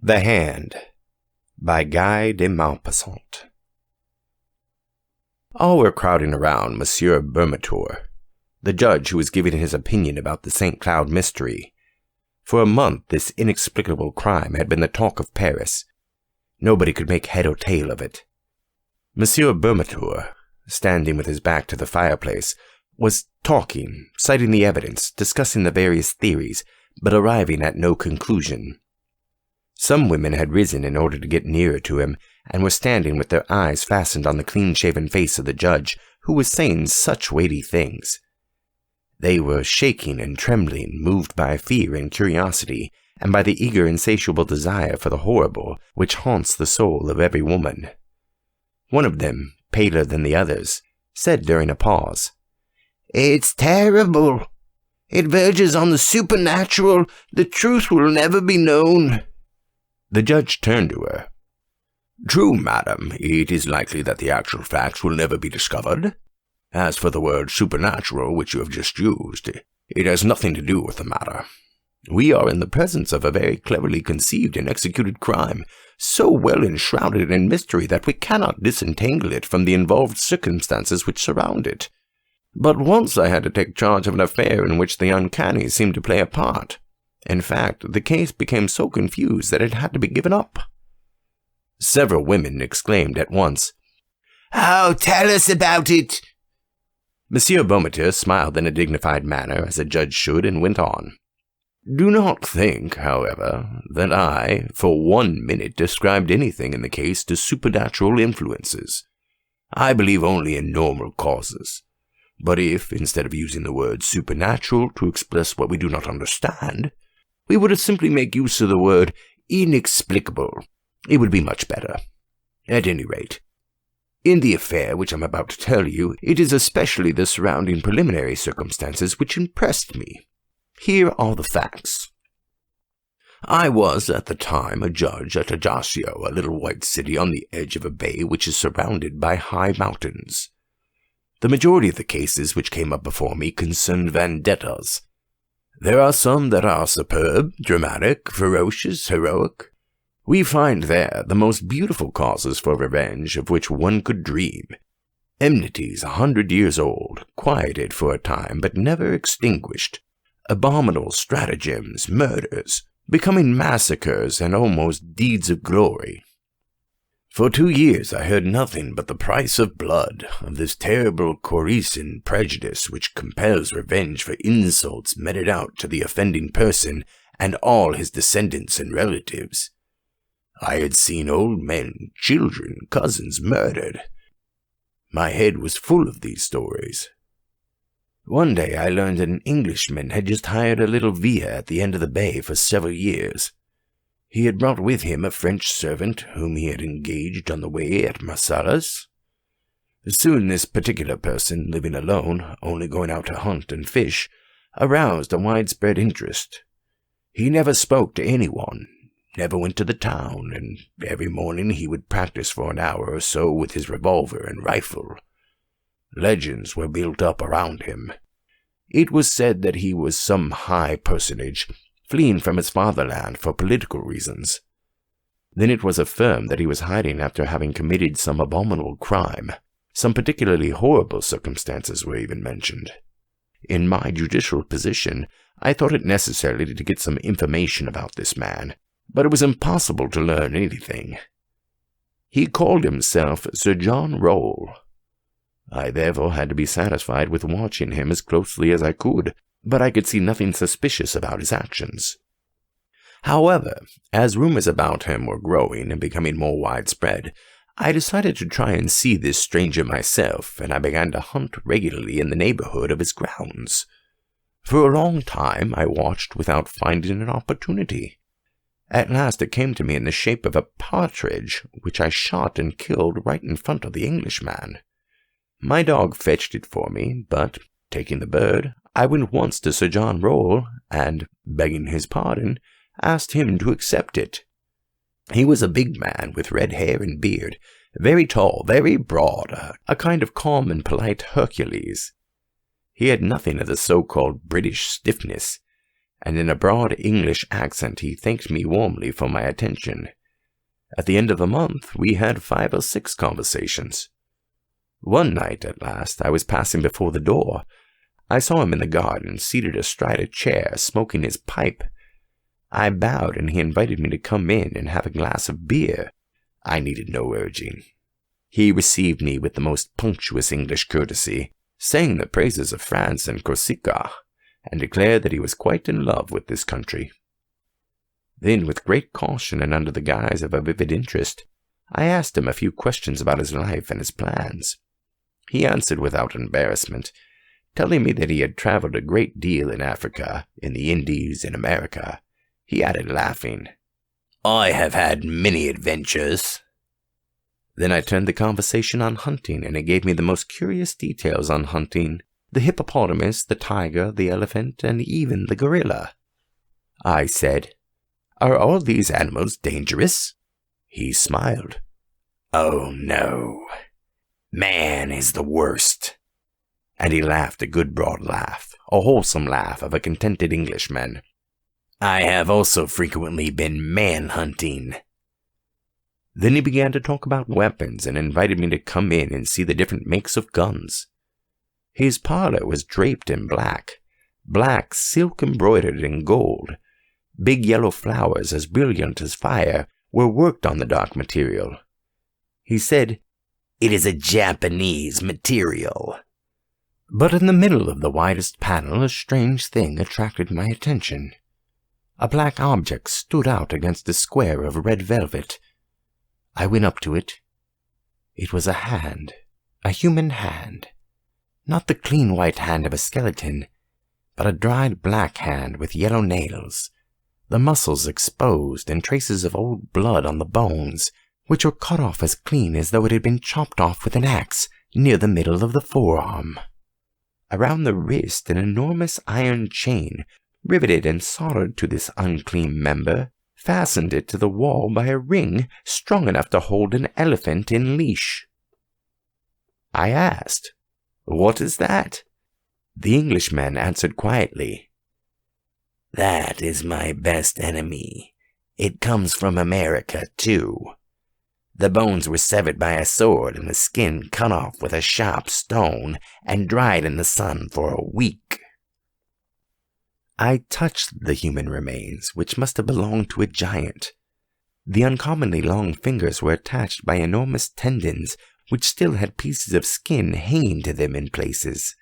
The Hand by Guy De Maupassant. All were crowding around Monsieur Bermator, the judge who was giving his opinion about the St. Cloud mystery. For a month this inexplicable crime had been the talk of Paris. Nobody could make head or tail of it. Monsieur Bermator, standing with his back to the fireplace, was talking, citing the evidence, discussing the various theories, but arriving at no conclusion. Some women had risen in order to get nearer to him, and were standing with their eyes fastened on the clean-shaven face of the judge, who was saying such weighty things. They were shaking and trembling, moved by fear and curiosity, and by the eager, insatiable desire for the horrible which haunts the soul of every woman. One of them, paler than the others, said during a pause, "It's terrible. It verges on the supernatural. The truth will never be known." The judge turned to her. "True, madam, it is likely that the actual facts will never be discovered. As for the word supernatural which you have just used, it has nothing to do with the matter. We are in the presence of a very cleverly conceived and executed crime, so well enshrouded in mystery that we cannot disentangle it from the involved circumstances which surround it. But once I had to take charge of an affair in which the uncanny seemed to play a part. In fact, the case became so confused that it had to be given up." Several women exclaimed at once, "Oh, tell us about it!" Monsieur Bermator smiled in a dignified manner, as a judge should, and went on. "Do not think, however, that I, for 1 minute, described anything in the case to supernatural influences. I believe only in normal causes. But if, instead of using the word supernatural to express what we do not understand, we were to simply make use of the word inexplicable, it would be much better. At any rate, in the affair which I am about to tell you, it is especially the surrounding preliminary circumstances which impressed me. Here are the facts. I was at the time a judge at Ajaccio, a little white city on the edge of a bay which is surrounded by high mountains. The majority of the cases which came up before me concerned vendettas. There are some that are superb, dramatic, ferocious, heroic. We find there the most beautiful causes for revenge of which one could dream. Enmities 100 years old, quieted for a time but never extinguished. Abominable stratagems, murders, becoming massacres and almost deeds of glory. For 2 years I heard nothing but the price of blood, of this terrible Corsican prejudice which compels revenge for insults meted out to the offending person and all his descendants and relatives. I had seen old men, children, cousins murdered. My head was full of these stories. One day I learned that an Englishman had just hired a little villa at the end of the bay for several years. He had brought with him a French servant whom he had engaged on the way at Marsalis. Soon this particular person, living alone, only going out to hunt and fish, aroused a widespread interest. He never spoke to anyone, never went to the town, and every morning he would practice for an hour or so with his revolver and rifle. Legends were built up around him. It was said that he was some high personage, fleeing from his fatherland for political reasons. Then it was affirmed that he was hiding after having committed some abominable crime. Some particularly horrible circumstances were even mentioned. In my judicial position, I thought it necessary to get some information about this man, but it was impossible to learn anything. He called himself Sir John Roll. I therefore had to be satisfied with watching him as closely as I could, but I could see nothing suspicious about his actions. However, as rumors about him were growing and becoming more widespread, I decided to try and see this stranger myself, and I began to hunt regularly in the neighborhood of his grounds. For a long time I watched without finding an opportunity. At last it came to me in the shape of a partridge, which I shot and killed right in front of the Englishman. My dog fetched it for me, but, taking the bird, I went once to Sir John Roll, and, begging his pardon, asked him to accept it. He was a big man with red hair and beard, very tall, very broad, a kind of calm and polite Hercules. He had nothing of the so-called British stiffness, and in a broad English accent he thanked me warmly for my attention. At the end of a month, we had 5 or 6 conversations. One night, at last, I was passing before the door. I saw him in the garden, seated astride a chair, smoking his pipe. I bowed, and he invited me to come in and have a glass of beer. I needed no urging. He received me with the most punctuous English courtesy, sang the praises of France and Corsica, and declared that he was quite in love with this country. Then, with great caution and under the guise of a vivid interest, I asked him a few questions about his life and his plans. He answered without embarrassment, telling me that he had traveled a great deal in Africa, in the Indies, in America. He added, laughing, "I have had many adventures." Then I turned the conversation on hunting, and he gave me the most curious details on hunting: the hippopotamus, the tiger, the elephant, and even the gorilla. I said, "Are all these animals dangerous?" He smiled. "Oh, no. Man is the worst." And he laughed a good broad laugh, a wholesome laugh of a contented Englishman. "I have also frequently been man-hunting." Then he began to talk about weapons and invited me to come in and see the different makes of guns. His parlor was draped in black silk embroidered in gold. Big yellow flowers, as brilliant as fire, were worked on the dark material. He said, "It is a Japanese material." But in the middle of the widest panel, a strange thing attracted my attention. A black object stood out against a square of red velvet. I went up to it. It was a hand, a human hand. Not the clean white hand of a skeleton, but a dried black hand with yellow nails, the muscles exposed and traces of old blood on the bones, which were cut off as clean as though it had been chopped off with an axe near the middle of the forearm. Around the wrist, an enormous iron chain, riveted and soldered to this unclean member, fastened it to the wall by a ring strong enough to hold an elephant in leash. I asked, "What is that?" The Englishman answered quietly, "That is my best enemy. It comes from America, too. The bones were severed by a sword and the skin cut off with a sharp stone and dried in the sun for a week." I touched the human remains, which must have belonged to a giant. The uncommonly long fingers were attached by enormous tendons, which still had pieces of skin hanging to them in places.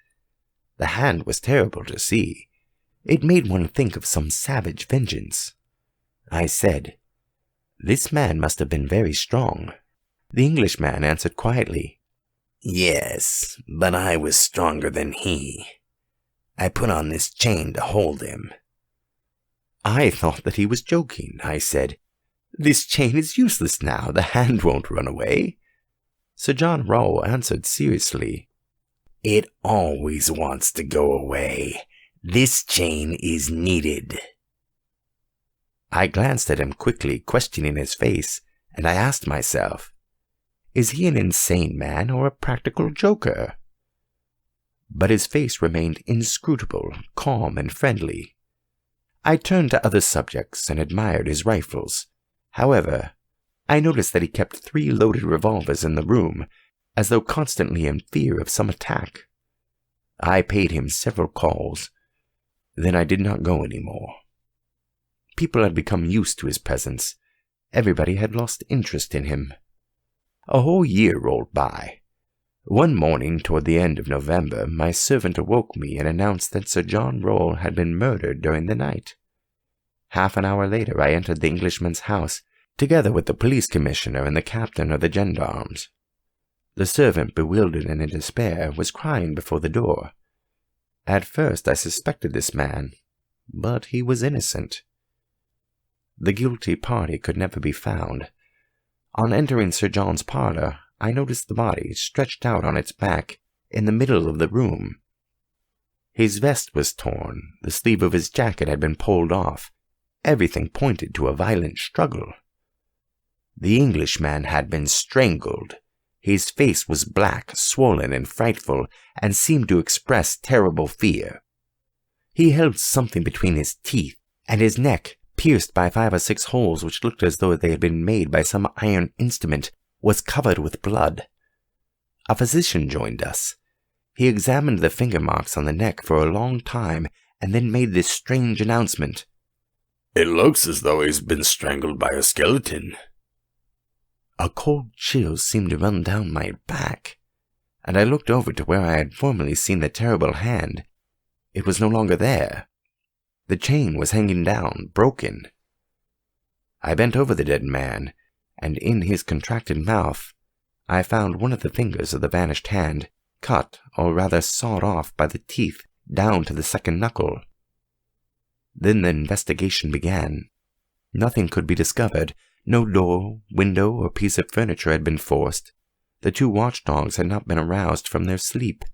The hand was terrible to see. It made one think of some savage vengeance. I said, "This man must have been very strong." The Englishman answered quietly, "Yes, but I was stronger than he. I put on this chain to hold him." I thought that he was joking. I said, "This chain is useless now. The hand won't run away." Sir John Rawle answered seriously, "It always wants to go away. This chain is needed." I glanced at him quickly, questioning his face, and I asked myself, is he an insane man or a practical joker? But his face remained inscrutable, calm, and friendly. I turned to other subjects and admired his rifles. However, I noticed that he kept 3 loaded revolvers in the room, as though constantly in fear of some attack. I paid him several calls. Then I did not go any more. People had become used to his presence. Everybody had lost interest in him. A whole year rolled by. One morning toward the end of November, my servant awoke me and announced that Sir John Rawle had been murdered during the night. Half an hour later I entered the Englishman's house, together with the police commissioner and the captain of the gendarmes. The servant, bewildered and in despair, was crying before the door. At first I suspected this man, but he was innocent. The guilty party could never be found. On entering Sir John's parlor, I noticed the body stretched out on its back in the middle of the room. His vest was torn, the sleeve of his jacket had been pulled off. Everything pointed to a violent struggle. The Englishman had been strangled. His face was black, swollen, and frightful, and seemed to express terrible fear. He held something between his teeth, and his neck, pierced by 5 or 6 holes which looked as though they had been made by some iron instrument, was covered with blood. A physician joined us. He examined the finger marks on the neck for a long time, and then made this strange announcement. "It looks as though he's been strangled by a skeleton." A cold chill seemed to run down my back, and I looked over to where I had formerly seen the terrible hand. It was no longer there. The chain was hanging down, broken. I bent over the dead man, and in his contracted mouth I found one of the fingers of the vanished hand, cut or rather sawed off by the teeth down to the second knuckle. Then the investigation began. Nothing could be discovered. No door, window, or piece of furniture had been forced. The 2 watchdogs had not been aroused from their sleep.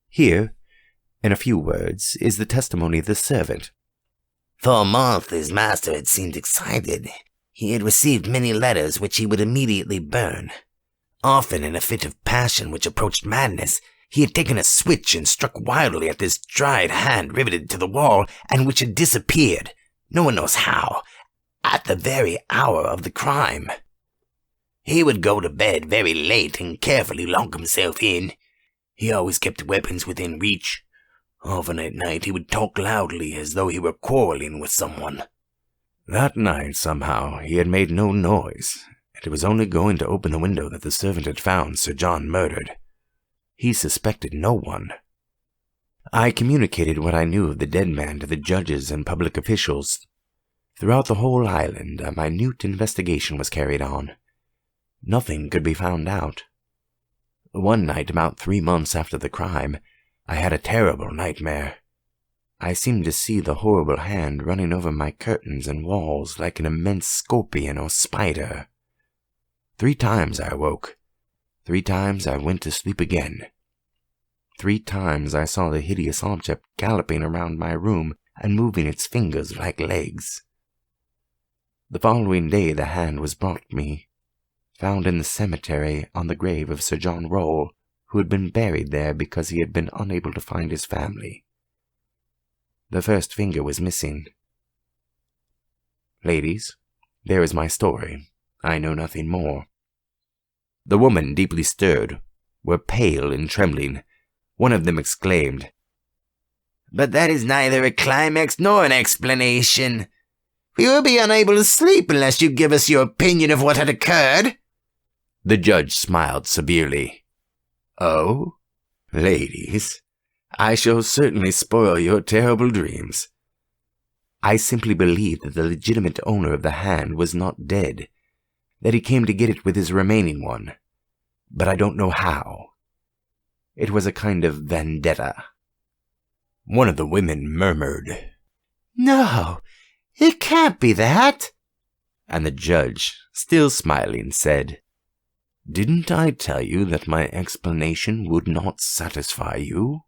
Here, in a few words, is the testimony of the servant. For a month his master had seemed excited. He had received many letters which he would immediately burn. Often in a fit of passion which approached madness, he had taken a switch and struck wildly at this dried hand riveted to the wall, and which had disappeared, no one knows how, at the very hour of the crime. He would go to bed very late and carefully lock himself in. He always kept weapons within reach. Often at night he would talk loudly as though he were quarreling with someone. That night, somehow, he had made no noise, and it was only going to open the window that the servant had found Sir John murdered. He suspected no one. I communicated what I knew of the dead man to the judges and public officials. Throughout the whole island, a minute investigation was carried on. Nothing could be found out. One night, about 3 months after the crime, I had a terrible nightmare. I seemed to see the horrible hand running over my curtains and walls like an immense scorpion or spider. 3 times I awoke. 3 times I went to sleep again. 3 times I saw the hideous object galloping around my room and moving its fingers like legs. The following day the hand was brought me, found in the cemetery on the grave of Sir John Roll, who had been buried there because he had been unable to find his family. The first finger was missing. Ladies, there is my story. I know nothing more. The women, deeply stirred, were pale and trembling. One of them exclaimed, "But that is neither a climax nor an explanation. We will be unable to sleep unless you give us your opinion of what had occurred." The judge smiled severely. "Oh, ladies, I shall certainly spoil your terrible dreams. I simply believe that the legitimate owner of the hand was not dead, that he came to get it with his remaining one, but I don't know how. It was a kind of vendetta." One of the women murmured, "No, it can't be that." And the judge, still smiling, said, "Didn't I tell you that my explanation would not satisfy you?"